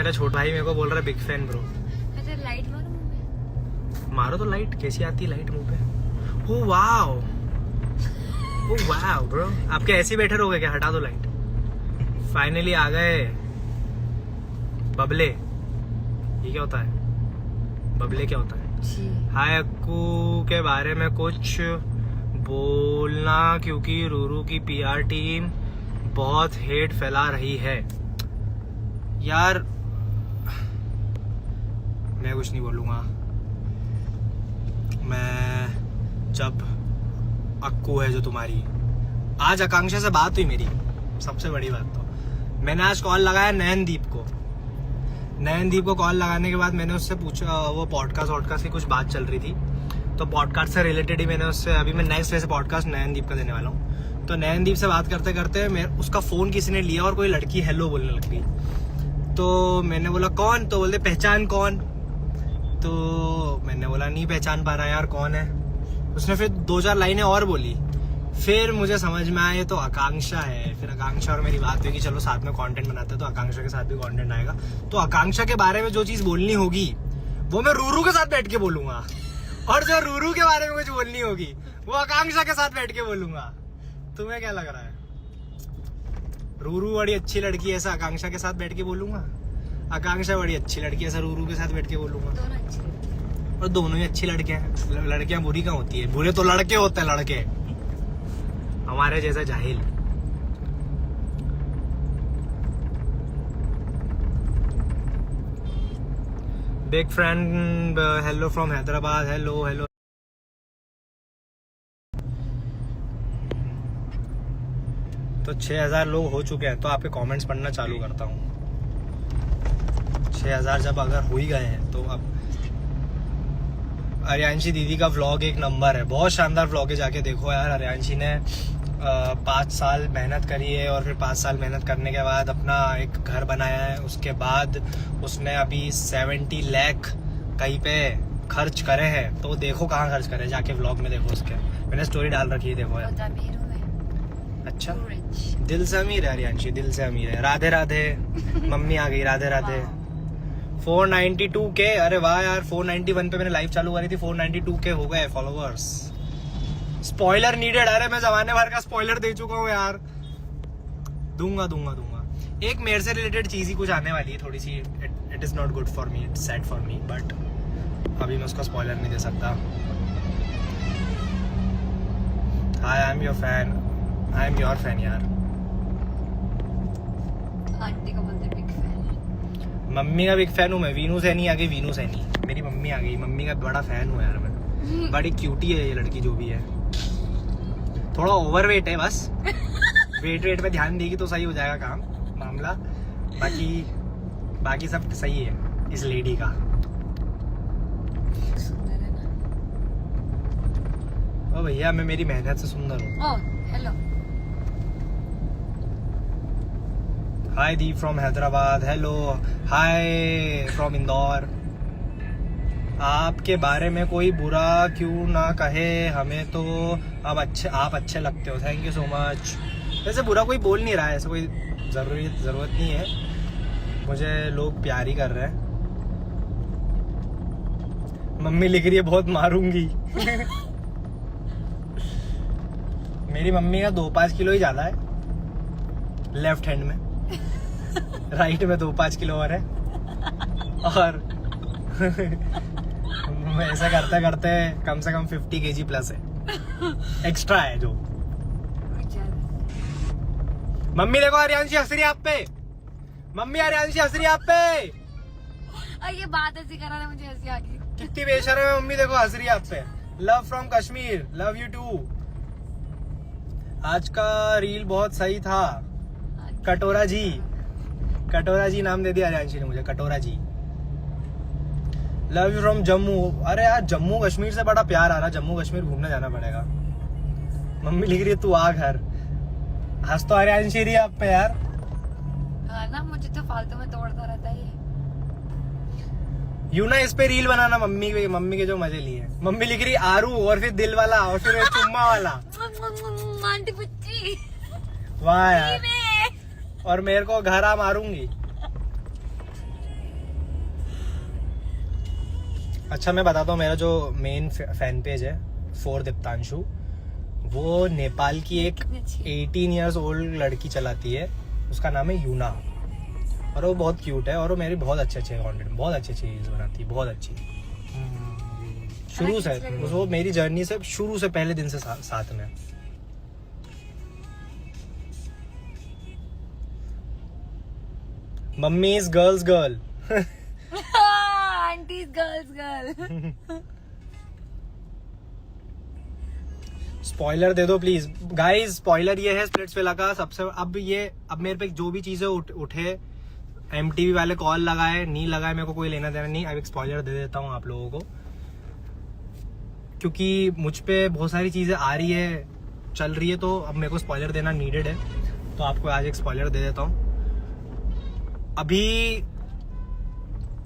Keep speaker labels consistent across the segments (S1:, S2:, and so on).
S1: मेरा छोटा भाई मेरे को बोल रहा है बिग फैन ब्रो।
S2: लाइट मारो मुंह में।
S1: मारो तो लाइट, कैसी आती है लाइट मुंह पे? Oh wow, oh wow bro, आपके ऐसे ही बैठे रहोगे क्या? हटा दो लाइट। फाइनली आ गए बबले। ये क्या होता है? बबले क्या होता है? हाय अक्कू के बारे में कुछ बोलना, क्योंकि रूरू की पीआर टीम बहुत हेट फैला रही है। यार मैं कुछ नहीं बोलूँगा। मैं जब अक्कू है जो तुम्हारी, आज आकांक्षा से बात हुई मेरी, सबसे बड़ी बात तो मैंने आज कॉल लगाया नयनदीप को कॉल लगाने के बाद मैंने उससे पूछा, वो पॉडकास्ट की कुछ बात चल रही थी, तो पॉडकास्ट से रिलेटेड ही मैंने उससे, अभी मैं नेक्स्ट वैसे पॉडकास्ट नयनदीप का देने वाला हूँ, तो नयनदीप से बात करते करते उसका फ़ोन किसी ने लिया और कोई लड़की हेलो बोलने लग गई। तो मैंने बोला कौन? तो बोलते पहचान कौन? तो मैंने बोला नहीं पहचान पा रहा यार कौन है। उसने फिर 2-4 लाइनें और बोली, फिर मुझे समझ में आया ये तो आकांक्षा है। फिर आकांक्षा और मेरी बात हुई कि चलो साथ में कंटेंट बनाते हैं, तो आकांक्षा के साथ भी कंटेंट आएगा। तो आकांक्षा के बारे में जो चीज़ बोलनी होगी वो मैं रूरू के साथ बैठ के बोलूंगा, और जो रूरू के बारे में कुछ बोलनी होगी वो आकांक्षा के साथ बैठ के बोलूंगा। तुम्हें क्या लग रहा है? रूरू बड़ी अच्छी लड़की है ऐसा आकांक्षा के साथ बैठ के बोलूंगा, आकांक्षा बड़ी अच्छी लड़की है ऐसा रूरू के साथ बैठ के बोलूंगा।
S2: दोनों अच्छी लड़की।
S1: और दोनों ही अच्छी लड़कियां हैं। लड़कियां बुरी कहाँ होती है? बुरे तो लड़के होते हैं, लड़के हमारे जैसा जाहिल। Big friend hello from Hyderabad. Hello hello. तो 6000 लोग हो चुके हैं, तो आपके कमेंट्स पढ़ना चालू करता हूँ। 6000 जब अगर हो ही गए हैं तो अब आर्यांशी दीदी का व्लॉग एक नंबर है, बहुत शानदार व्लॉग है, जाके देखो यार। आर्यांशी ने 5 साल मेहनत करी है, और फिर 5 साल मेहनत करने के बाद अपना एक घर बनाया है। उसके बाद उसने अभी 70 लाख कहीं पे खर्च करे हैं, तो देखो कहाँ खर्च करे, जाके व्लॉग में देखो उसके। मैंने स्टोरी डाल रखी है, देखो यार। अच्छा, दिल से अमीर है आर्यांशी, दिल से अमीर है। राधे राधे मम्मी आ गई, राधे राधे। 492K, अरे वाह यार। 491 पे मैंने लाइव चालू करी थी, 492K हो गए फॉलोअर्स। Spoiler needed. अरे मैं जमाने भर का स्पॉइलर दे चुका हूँ यार। दूंगा। एक मेरे से रिलेटेड चीज ही कुछ आने वाली है थोड़ी सी। It is not good for me, it's sad for me, but अभी मैं उसका स्पॉइलर नहीं दे सकता। Hi, I am your fan. I am your fan यार।
S2: आंटी का बोलते बिग फैन।
S1: मम्मी का बिग फैन हूँ मैं। वीनू सैनी आ गई, वीनू सैनी मेरी मम्मी आ गई। मम्मी का बड़ा फैन हूँ यार मैं। बड़ी क्यूटी है ये लड़की जो भी है। थोड़ा ओवरवेट है बस। वेट पे ध्यान देगी तो सही हो जाएगा काम मामला। बाकी सब सही है इस लेडी का।
S2: सुंदर है ना?
S1: ओ भैया, मैं मेरी मेहनत से सुंदर हूँ।
S2: Oh hello.
S1: Hi the from Hyderabad. Hello hi from Indore. आपके बारे में कोई बुरा क्यों ना कहे, हमें तो अब आप अच्छे लगते हो। Thank you so much. वैसे बुरा कोई बोल नहीं रहा है, ऐसा कोई जरूरत नहीं है। मुझे लोग प्यार ही कर रहे हैं। मम्मी लिख रही है बहुत मारूंगी। मेरी मम्मी का 2-5 किलो ही ज्यादा है लेफ्ट हैंड में, राइट में 2-5 किलो और है। और ऐसा करते करते कम से कम 50 kg प्लस है, एक्स्ट्रा है जो। मम्मी देखो आर्यांशी हंस रही आप पे। मम्मी आर्यांशी हंस रही आप पे।
S2: ये बात ऐसी करा ना, मुझे हंसी आ गई।
S1: कितनी बेशर्म है मम्मी, देखो हंस रही है आप पे। Love from Kashmir, love you too. आज का रील बहुत सही था। कटोरा जी नाम दे दिया आर्यांशी ने मुझे, कटोरा जी। Love you from Jammu. अरे यार जम्मू कश्मीर से बड़ा प्यार आ रहा, जम्मू कश्मीर घूमने जाना पड़ेगा। मम्मी लिख रही है तू आ घर। हंस तो आर्यांशी रही आप पे यार।
S2: हाँ ना, मुझे तो फालतू में तोड़ता रहता है ये।
S1: यू ना इस पे रील बनाना मम्मी के जो मजे लिए। मम्मी लिख रही आरू, और फिर दिल वाला, और फिर चुम्मा वाला।
S2: आंटी पुच्ची।
S1: वाह यार। और मेरे को घर आ मारूंगी। अच्छा मैं बताता हूँ, मेरा जो मेन फैन पेज है फॉर दीप्तांशु, वो नेपाल की एक 18 इयर्स ओल्ड लड़की चलाती है, उसका नाम है यूना, और वो बहुत क्यूट है और वो मेरी बहुत अच्छे कंटेंट, बहुत अच्छी चीज़ बनाती है, बहुत अच्छी। शुरू से वो मेरी जर्नी से शुरू से पहले दिन से साथ में। Mummy's girls girl,
S2: aunty's girls girl.
S1: Spoiler दे दो प्लीज गाइस। स्पॉइलर ये है स्प्लिट्सविला का सबसे, अब मेरे पे जो भी चीजें उठे, MTV वाले कॉल लगाए नहीं लगाए, मेरे को कोई लेना देना नहीं। अब एक स्पॉइलर दे देता हूँ आप लोगों को, क्योंकि मुझ पे बहुत सारी चीजें आ रही है, चल रही है, तो अब मेरे को स्पॉइलर देना नीडेड है, तो आपको आज एक स्पॉइलर दे देता हूँ। अभी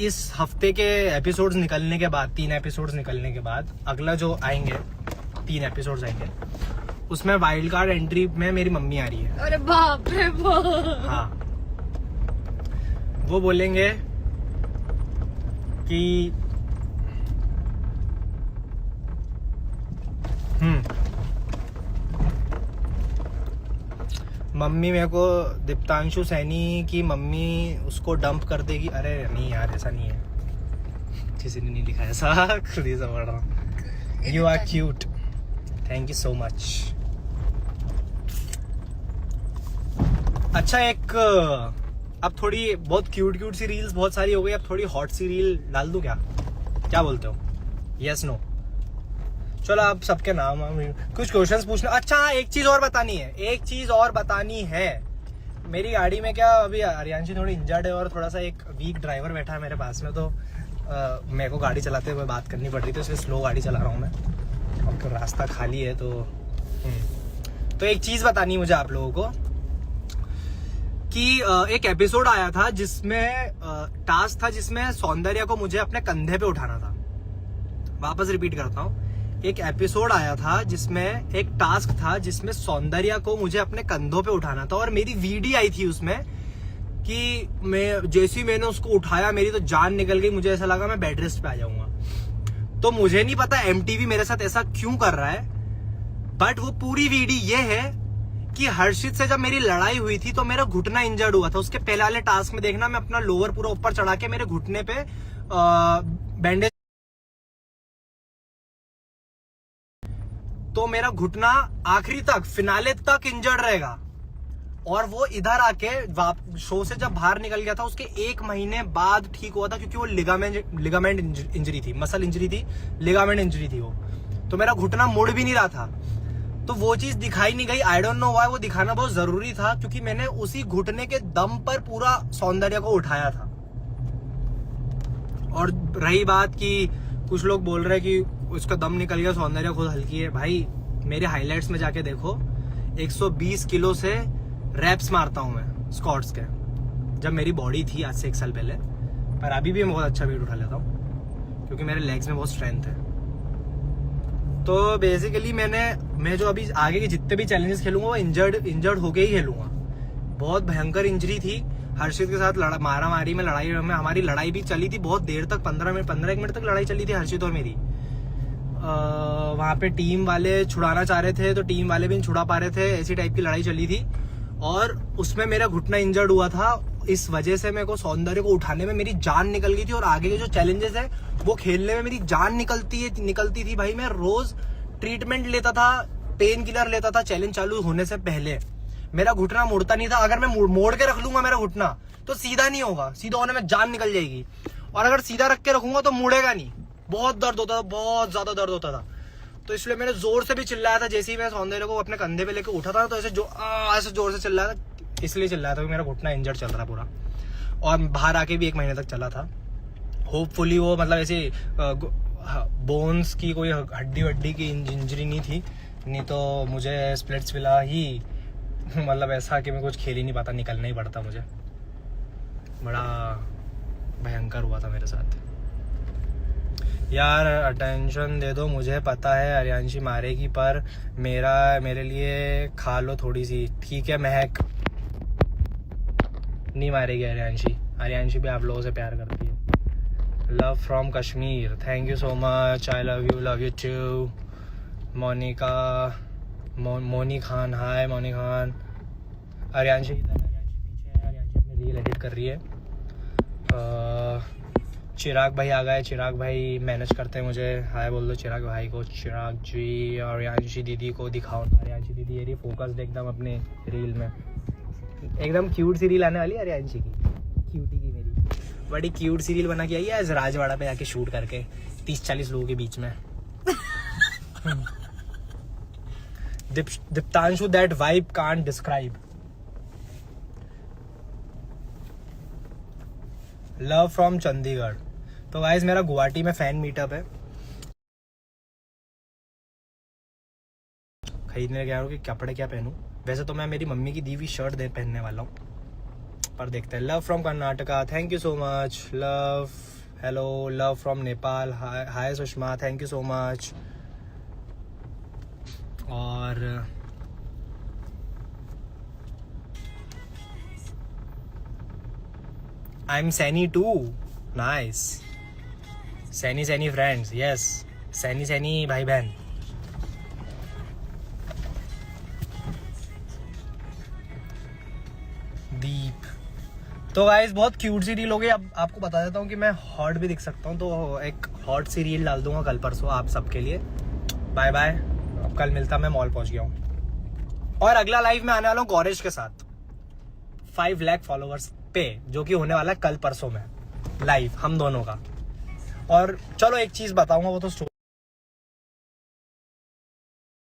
S1: इस हफ्ते के एपिसोड्स निकलने के बाद, 3 एपिसोड्स निकलने के बाद, अगला जो आएंगे 3 एपिसोड्स आएंगे, उसमें वाइल्ड कार्ड एंट्री में मेरी मम्मी आ रही है।
S2: अरे बाप रे बाप।
S1: हाँ, वो बोलेंगे कि मम्मी मेरे को दीप्तांशु सैनी की मम्मी उसको डंप कर देगी। अरे नहीं यार, ऐसा नहीं है, किसी ने नहीं लिखा ऐसा, खुद ही से पढ़ रहा हूँ। You are cute, thank you so much. अच्छा, एक अब थोड़ी बहुत क्यूट सी रील्स बहुत सारी हो गई, अब थोड़ी हॉट सी रील डाल दूं क्या बोलते हो? Yes no? चलो आप सबके नाम कुछ क्वेश्चंस पूछना। अच्छा एक चीज और बतानी है, मेरी गाड़ी में क्या अभी आर्यांशी थोड़ी इंजर्ड है और थोड़ा सा एक वीक ड्राइवर बैठा है मेरे पास में, तो मेरे को गाड़ी चलाते हुए बात करनी पड़ रही थी, इसलिए स्लो गाड़ी चला रहा हूँ मैं, और रास्ता खाली है। तो एक चीज बतानी है मुझे आप लोगों को कि एक एपिसोड आया था जिसमें टास्क था जिसमें सौंदर्य को मुझे अपने कंधे पे उठाना था। वापस रिपीट करता हूँ, एक एपिसोड आया था जिसमें एक टास्क था जिसमें सौंदर्य को मुझे अपने कंधों पे उठाना था, और मेरी वीडियो आई थी उसमें कि मैं जैसे ही मैंने उसको उठाया मेरी तो जान निकल गई, मुझे ऐसा लगा मैं बेड रेस्ट पे आ जाऊंगा। तो मुझे नहीं पता MTV मेरे साथ ऐसा क्यों कर रहा है, बट वो पूरी वीडियो ये है कि हर्षित से जब मेरी लड़ाई हुई थी तो मेरा घुटना इंजर्ड हुआ था। उसके पहले वाले टास्क में देखना, मैं अपना लोअर पूरा ऊपर चढ़ा के मेरे घुटने पे बैंडेज, तो मेरा घुटना आखिरी तक फिनाले तक इंजर्ड रहेगा। और वो इधर आके शो से जब बाहर निकल गया था उसके 1 महीने बाद ठीक हुआ था, क्योंकि वो लिगामेंट इंजरी थी, मसल इंजरी थी, लिगामेंट इंजरी थी वो, तो मेरा घुटना मुड़ भी नहीं रहा था। तो वो चीज दिखाई नहीं गई, आई डोंट नो व्हाई, वो दिखाना बहुत जरूरी था क्योंकि मैंने उसी घुटने के दम पर पूरा सौंदर्य को उठाया था। और रही बात कि कुछ लोग बोल रहे कि उसका दम निकल गया, सौंदर्य खुद हल्की है, भाई मेरे हाइलाइट्स में जाके देखो, 120 किलो से रैप्स मारता हूं मैं स्क्वाट्स के, जब मेरी बॉडी थी आज से 1 साल पहले, पर अभी भी मैं बहुत अच्छा वेट उठा लेता हूँ क्योंकि मेरे लेग्स में बहुत स्ट्रेंथ है। तो बेसिकली मैं जो अभी आगे के जितने भी चैलेंजेस खेलूंगा वो इंजर्ड होके ही खेलूंगा। बहुत भयंकर इंजरी थी, हर्षित के साथ मारामारी में लड़ाई में हमारी लड़ाई भी चली थी बहुत देर तक, 15 मिनट तक लड़ाई चली थी हर्षित और मेरी। वहां पे टीम वाले छुड़ाना चाह रहे थे तो टीम वाले भी नहीं छुड़ा पा रहे थे, ऐसी टाइप की लड़ाई चली थी, और उसमें मेरा घुटना इंजर्ड हुआ था। इस वजह से मेरे को सौंदर्य को उठाने में मेरी जान निकल गई थी, और आगे के जो चैलेंजेस है वो खेलने में मेरी जान निकलती थी। भाई मैं रोज ट्रीटमेंट लेता था, पेन किलर लेता था चैलेंज चालू होने से पहले, मेरा घुटना मुड़ता नहीं था। अगर मैं मोड़ के रख लूंगा मेरा घुटना तो सीधा नहीं होगा, सीधा होने में जान निकल जाएगी, और अगर सीधा रख के रखूंगा तो मुड़ेगा नहीं, बहुत दर्द होता था, बहुत ज्यादा दर्द होता था। तो इसलिए मैंने जोर से भी चिल्लाया था, जैसे ही मैं सौंदर्य को अपने कंधे पे लेके उठा था तो ऐसे जोर से चिल्लाया था, इसलिए चिल्लाया था कि मेरा घुटना इंजर्ड चल रहा पूरा, और बाहर आके भी 1 महीने तक चला था। होपफुली वो मतलब ऐसे बोन्स की कोई हड्डी की इंजरी नहीं थी, नहीं तो मुझे स्प्लिट्सविला ही मतलब ऐसा कि मैं कुछ खेल ही नहीं पाता, निकलना ही पड़ता मुझे। बड़ा भयंकर हुआ था मेरे साथ यार। अटेंशन दे दो, मुझे पता है आर्यांशी मारेगी, पर मेरे लिए खा लो थोड़ी सी, ठीक है? महक नहीं मारेगी आर्यांशी भी आप लोगों से प्यार करती है। Love from Kashmir, thank you so much, I love you too. Monika Moni Khan, hi Moni Khan. Aaryanshi पीछे है, आर्यांशी अपनी रील एडिट कर रही है। चिराग भाई आ गए, चिराग भाई मैनेज करते हैं मुझे, हाय बोल दो चिराग भाई को। चिराग जी, आर्यांशी दीदी को दिखाओ ना, आर्यांशी दीदी ये रही फोकस्ड एकदम अपने रील में, एकदम क्यूट सी रील आने वाली है आर्यांशी की, क्यूटी की मेरी बड़ी क्यूट सी रील बना के आई है आज राजवाड़ा पे जाके शूट करके 30-40 लोगों के बीच में। Diptanshu, that vibe can't describe. Love from Chandigarh. तो गाइस मेरा गुवाहाटी में फैन मीटअप है, खरीदने गया हूँ कि कपड़े क्या पहनूं। वैसे तो मैं मेरी मम्मी की दी हुई शर्ट पहनने वाला हूँ, पर देखते हैं। Love from Karnataka, thank you so much. Love, hello. Love from Nepal, hi Sushma, thank you so much. और I am Saini too, nice. Saini friends, yes, Saini भाई बहन। दीप, तो गाइस बहुत क्यूट सी रील हो गई। अब आपको बता देता हूँ कि मैं हॉट भी दिख सकता हूँ, तो एक हॉट सी रील डाल दूंगा कल परसों आप सबके लिए। बाय बाय, अब कल मिलता, मैं मॉल पहुंच गया हूँ। और अगला लाइव में आने वाला हूँ गौरेश के साथ 5 लाख फॉलोअर्स पे, जो कि होने वाला है कल परसों में लाइव हम दोनों का। और चलो एक चीज बताऊंगा, वो तो